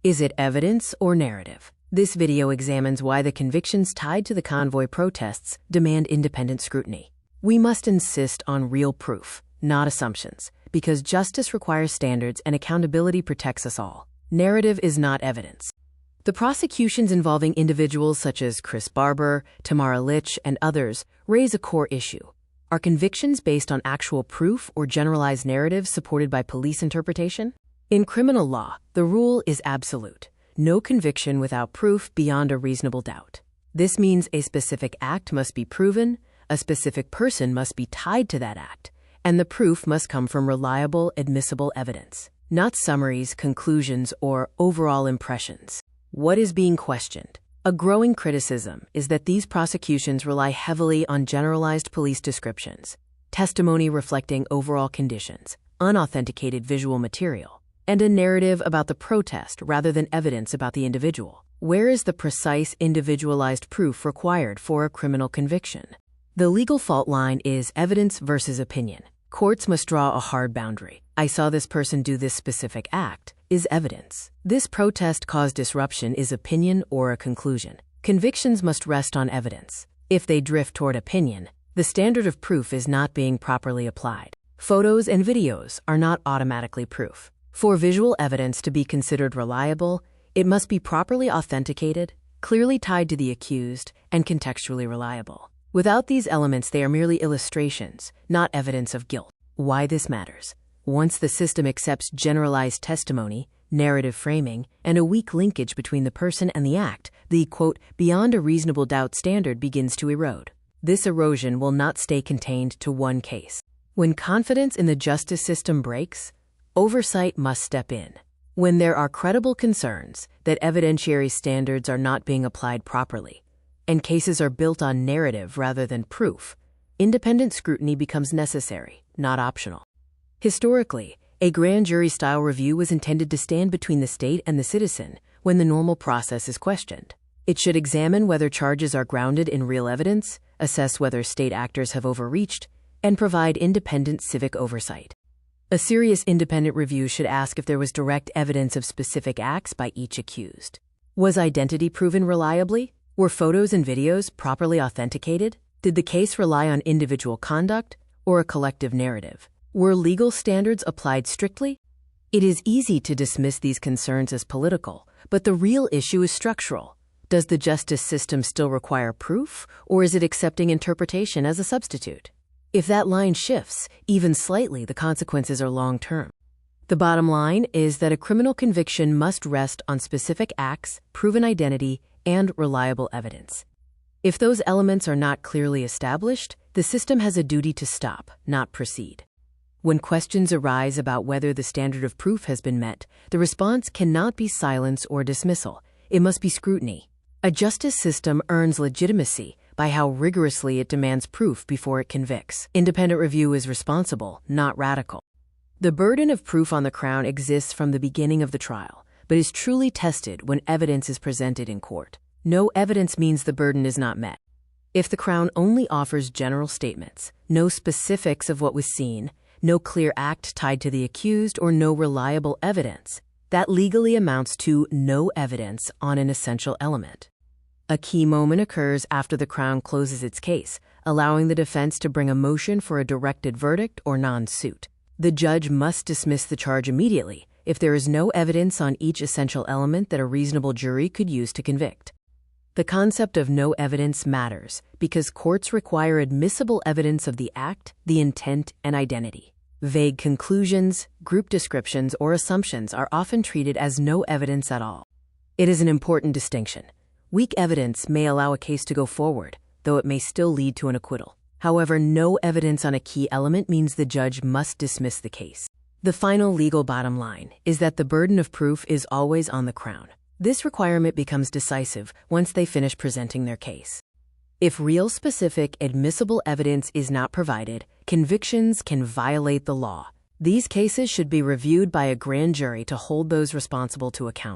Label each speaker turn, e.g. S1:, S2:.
S1: Is it evidence or narrative? This video examines why the convictions tied to the convoy protests demand independent scrutiny. We must insist on real proof, not assumptions, because justice requires standards and accountability protects us all. Narrative is not evidence. The prosecutions involving individuals such as Chris Barber, Tamara Litch, and others raise a core issue. Are convictions based on actual proof or generalized narratives supported by police interpretation? In criminal law, the rule is absolute. No conviction without proof beyond a reasonable doubt. This means a specific act must be proven, a specific person must be tied to that act, and the proof must come from reliable, admissible evidence, not summaries, conclusions, or overall impressions. What is being questioned? A growing criticism is that these prosecutions rely heavily on generalized police descriptions, testimony reflecting overall conditions, unauthenticated visual material, and a narrative about the protest rather than evidence about the individual. Where is the precise individualized proof required for a criminal conviction? The legal fault line is evidence versus opinion. Courts must draw a hard boundary. I saw this person do this specific act is evidence. This protest caused disruption is opinion or a conclusion. Convictions must rest on evidence. If they drift toward opinion, the standard of proof is not being properly applied. Photos and videos are not automatically proof. For visual evidence to be considered reliable, it must be properly authenticated, clearly tied to the accused, and contextually reliable. Without these elements, they are merely illustrations, not evidence of guilt. Why this matters? Once the system accepts generalized testimony, narrative framing, and a weak linkage between the person and the act, the, quote, beyond a reasonable doubt standard begins to erode. This erosion will not stay contained to one case. When confidence in the justice system breaks, oversight must step in. When there are credible concerns that evidentiary standards are not being applied properly, and cases are built on narrative rather than proof, independent scrutiny becomes necessary, not optional. Historically, a grand jury-style review was intended to stand between the state and the citizen when the normal process is questioned. It should examine whether charges are grounded in real evidence, assess whether state actors have overreached, and provide independent civic oversight. A serious independent review should ask if there was direct evidence of specific acts by each accused. Was identity proven reliably? Were photos and videos properly authenticated? Did the case rely on individual conduct or a collective narrative? Were legal standards applied strictly? It is easy to dismiss these concerns as political, but the real issue is structural. Does the justice system still require proof, or is it accepting interpretation as a substitute? If that line shifts, even slightly, the consequences are long-term. The bottom line is that a criminal conviction must rest on specific acts, proven identity, and reliable evidence. If those elements are not clearly established, the system has a duty to stop, not proceed. When questions arise about whether the standard of proof has been met, the response cannot be silence or dismissal. It must be scrutiny. A justice system earns legitimacy by how rigorously it demands proof before it convicts. Independent review is responsible, not radical. The burden of proof on the Crown exists from the beginning of the trial, but is truly tested when evidence is presented in court. No evidence means the burden is not met. If the Crown only offers general statements, no specifics of what was seen, no clear act tied to the accused, or no reliable evidence, that legally amounts to no evidence on an essential element. A key moment occurs after the Crown closes its case, allowing the defense to bring a motion for a directed verdict or non-suit. The judge must dismiss the charge immediately if there is no evidence on each essential element that a reasonable jury could use to convict. The concept of no evidence matters because courts require admissible evidence of the act, the intent, and identity. Vague conclusions, group descriptions, or assumptions are often treated as no evidence at all. It is an important distinction. Weak evidence may allow a case to go forward, though it may still lead to an acquittal. However, no evidence on a key element means the judge must dismiss the case. The final legal bottom line is that the burden of proof is always on the Crown. This requirement becomes decisive once they finish presenting their case. If real, specific, admissible evidence is not provided, convictions can violate the law. These cases should be reviewed by a grand jury to hold those responsible to account.